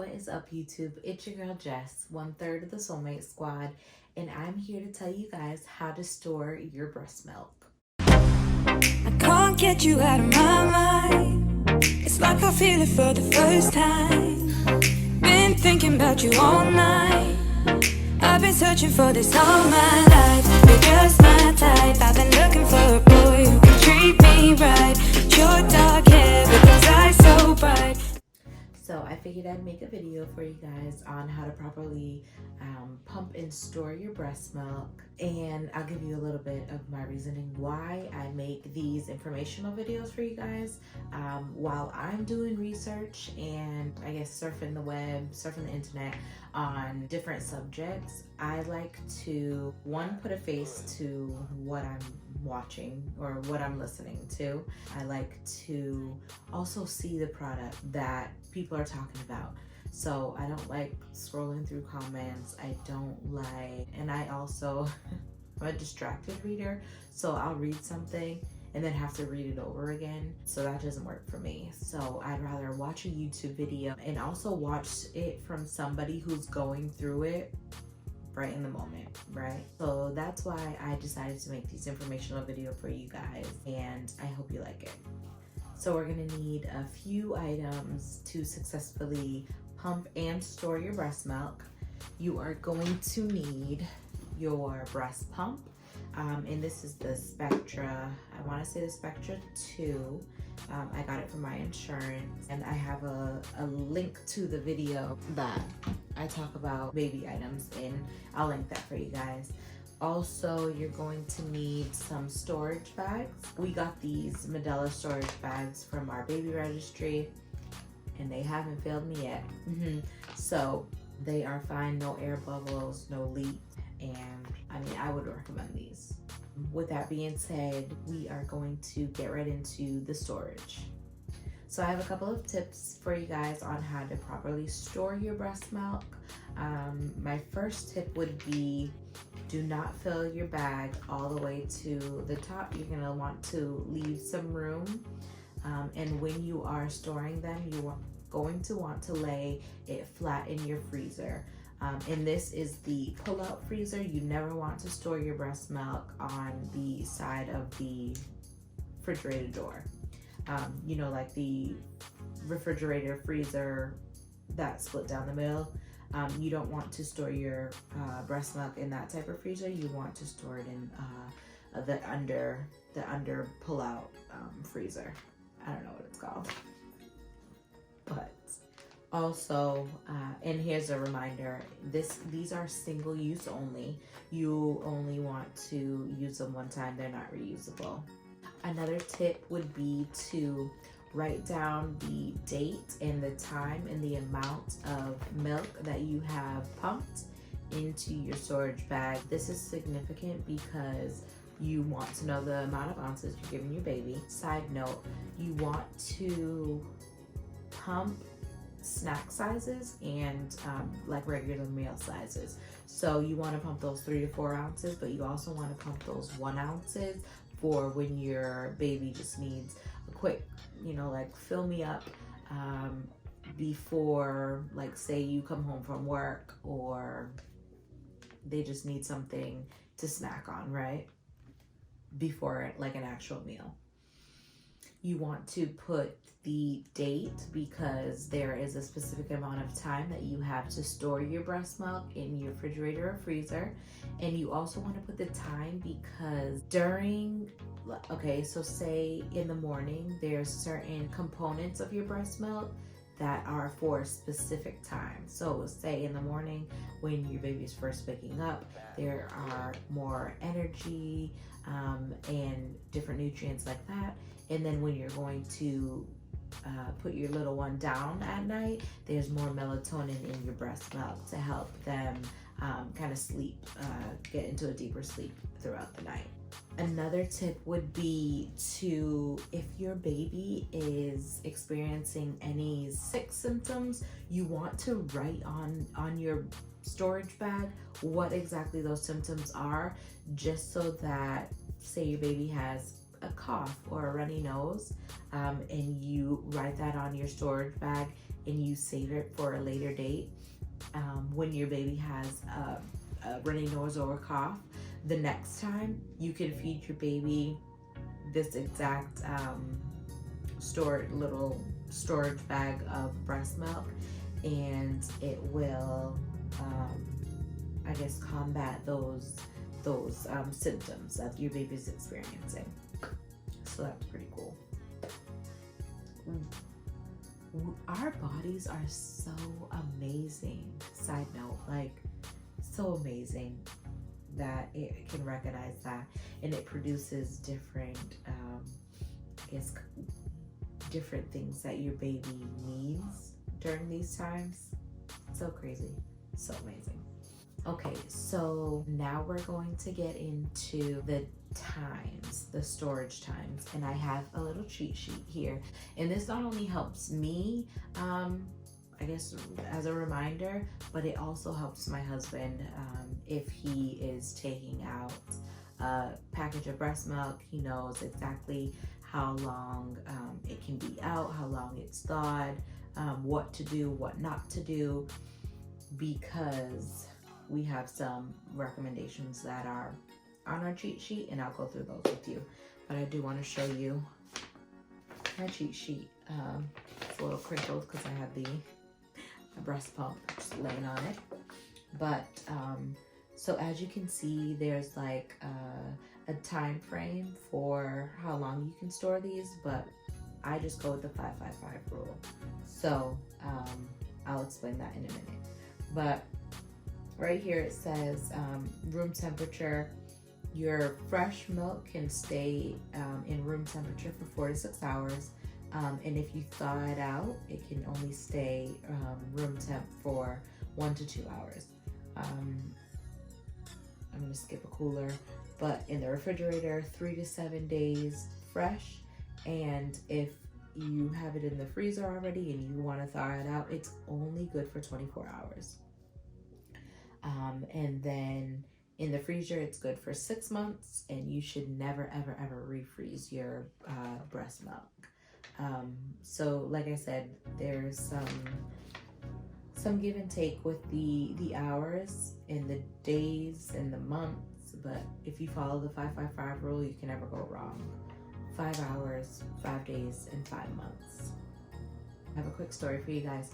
What is up, YouTube? It's your girl Jess, 1/3 of the Soulmate Squad, and I'm here to tell you guys how to store your breast milk. I can't get you out of my mind. It's like I feel it for the first time. Been thinking about you all night. I've been searching for this all my life. You're just my type. I've been looking for a boy who can treat me right. Your dark hair with those eyes so bright. So I figured I'd make a video for you guys on how to properly pump and store your breast milk, and I'll give you a little bit of my reasoning why I make these informational videos for you guys while I'm doing research and I guess surfing the web, surfing the internet on different subjects. I like to, one, put a face to what I'm watching or what I'm listening to. I like to also see the product that people are talking about. So I don't like scrolling through comments. I don't like, and I also, I'm a distracted reader. So I'll read something and then have to read it over again. So that doesn't work for me. So I'd rather watch a YouTube video and also watch it from somebody who's going through it right in the moment, right? So that's why I decided to make these informational video for you guys, and I hope you like it. So we're gonna need a few items to successfully pump and store your breast milk. You are going to need your breast pump, and this is the Spectra, I wanna say the Spectra 2. I got it from my insurance, and I have a link to the video that I talk about baby items in. I'll link that for you guys. Also, you're going to need some storage bags. We got these Medela storage bags from our baby registry, and they haven't failed me yet. So they are fine, no air bubbles, no leaks, and I mean, I would recommend these. With that being said, we are going to get right into the storage. So I have a couple of tips for you guys on how to properly store your breast milk. My first tip would be, do not fill your bag all the way to the top. You're gonna want to leave some room. And when you are storing them, you are going to want to lay it flat in your freezer. And this is the pull-out freezer. You never want to store your breast milk on the side of the refrigerator door. You know, like the refrigerator freezer that split down the middle. You don't want to store your breast milk in that type of freezer. You want to store it in the under pull-out freezer. I don't know what it's called, but also, and here's a reminder, these are single use only. You only want to use them one time, they're not reusable. Another tip would be to write down the date and the time and the amount of milk that you have pumped into your storage bag. This is significant because you want to know the amount of ounces you're giving your baby. Side note, you want to pump snack sizes and like regular meal sizes. So you want to pump those 3 to 4 ounces, but you also want to pump those 1 ounces for when your baby just needs a quick, you know, like fill me up before, like, say you come home from work or they just need something to snack on, right? Before like an actual meal. You want to put the date because there is a specific amount of time that you have to store your breast milk in your refrigerator or freezer. And you also want to put the time because during, okay, so say in the morning, there's certain components of your breast milk that are for a specific time. So say in the morning when your baby's first waking up, there are more energy and different nutrients like that. And then when you're going to put your little one down at night, there's more melatonin in your breast milk to help them kind of sleep, get into a deeper sleep throughout the night. Another tip would be to, if your baby is experiencing any sick symptoms, you want to write on your storage bag what exactly those symptoms are, just so that, say your baby has a cough or a runny nose, and you write that on your storage bag, and you save it for a later date, when your baby has a runny nose or a cough, the next time you can feed your baby this exact little storage bag of breast milk, and it will I guess combat those symptoms that your baby's experiencing. So that's pretty cool. Our bodies are so amazing. Side note, like, so amazing that it can recognize that, and it produces different different things that your baby needs during these times. So crazy, so amazing. Okay, so now we're going to get into the times, the storage times, and I have a little cheat sheet here, and this not only helps me, I guess as a reminder, but it also helps my husband if he is taking out a package of breast milk. He knows exactly how long it can be out, how long it's thawed, what to do, what not to do, because we have some recommendations that are on our cheat sheet, and I'll go through those with you. But I do want to show you my cheat sheet. It's a little crinkled because I have the breast pump just laying on it. But so as you can see, there's like a time frame for how long you can store these, but I just go with the 555 rule. So I'll explain that in a minute. But right here it says room temperature. Your fresh milk can stay in room temperature for 4 to 6 hours. And if you thaw it out, it can only stay room temp for 1 to 2 hours. I'm gonna skip a cooler, but in the refrigerator, 3 to 7 days fresh. And if you have it in the freezer already and you want to thaw it out, it's only good for 24 hours. And then in the freezer, it's good for 6 months, and you should never, ever, ever refreeze your breast milk. So like I said, there's some give and take with the hours and the days and the months, but if you follow the 555 rule, you can never go wrong. 5 hours, 5 days, and 5 months. I have a quick story for you guys.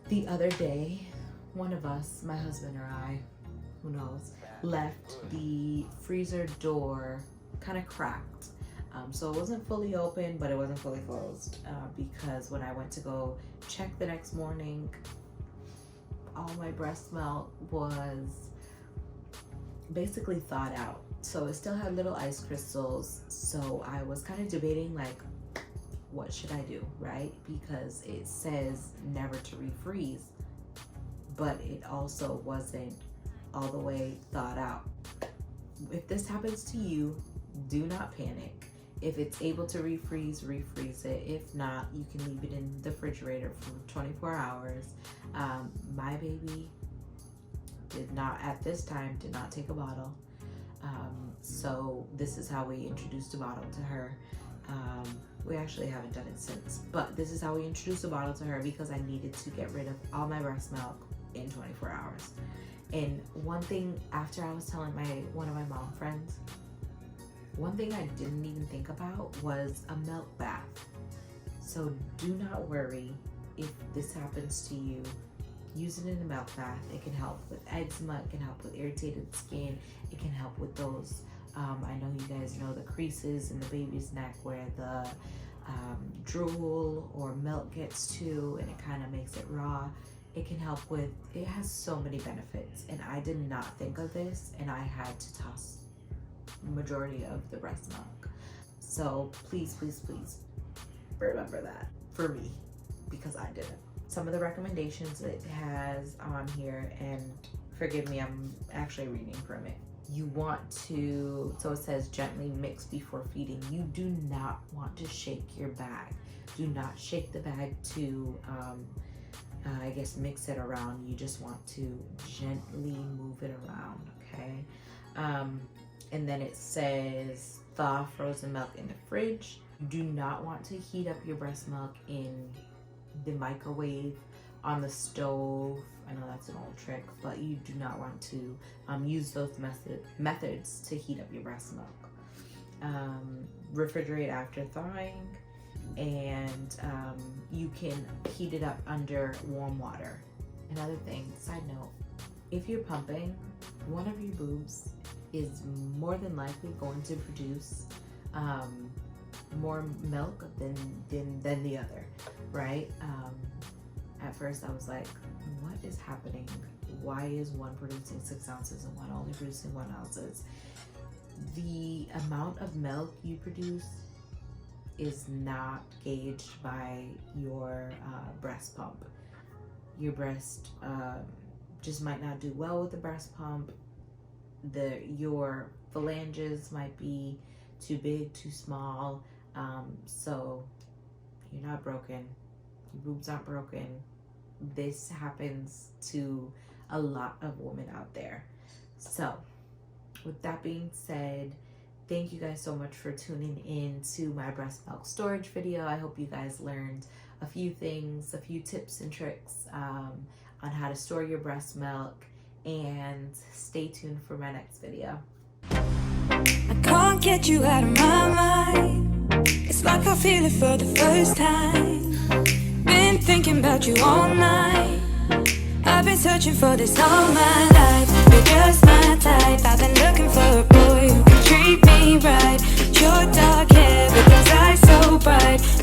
The other day, one of us, my husband or I, who knows, left the freezer door kind of cracked. So it wasn't fully open, but it wasn't fully closed, because when I went to go check the next morning, all my breast milk was basically thawed out. So it still had little ice crystals. So I was kind of debating, like, what should I do, right? Because it says never to refreeze, but it also wasn't all the way thawed out. If this happens to you, do not panic. If it's able to refreeze, refreeze it. If not, you can leave it in the refrigerator for 24 hours. My baby did not, at this time, did not take a bottle. So this is how we introduced a bottle to her. We actually haven't done it since, but this is how we introduced a bottle to her because I needed to get rid of all my breast milk in 24 hours. And one thing, after I was telling one of my mom friends, one thing I didn't even think about was a milk bath. So do not worry if this happens to you. Use it in a milk bath. It can help with eczema, it can help with irritated skin, it can help with those, I know you guys know the creases in the baby's neck where the drool or milk gets to and it kind of makes it raw. It can help with, it has so many benefits, and I did not think of this, and I had to toss majority of the breast milk. So please, please, please remember that for me, because I didn't. Some of the recommendations it has on here, and forgive me, I'm actually reading from it. You want to, so it says gently mix before feeding. You do not want to shake your bag. Do not shake the bag to, I guess, mix it around. You just want to gently move it around, okay? And then it says thaw frozen milk in the fridge. You do not want to heat up your breast milk in the microwave, on the stove. I know that's an old trick, but you do not want to use those methods to heat up your breast milk. Refrigerate after thawing, and you can heat it up under warm water. Another thing, side note, if you're pumping, one of your boobs is more than likely going to produce more milk than the other, right? At first I was like, what is happening? Why is one producing 6 ounces and one only producing 1 ounces? The amount of milk you produce is not gauged by your breast pump. Your breast just might not do well with the breast pump. Your phalanges might be too big, too small. So you're not broken. Your boobs aren't broken. This happens to a lot of women out there. So with that being said, thank you guys so much for tuning in to my breast milk storage video. I hope you guys learned a few things, a few tips and tricks on how to store your breast milk, and stay tuned for my next video. I can't get you out of my mind. It's like I feel it for the first time. Been thinking about you all night. I've been searching for this all my life. You're just my type. I've been looking for a boy who can treat me right. Your dark hair with those eyes so bright.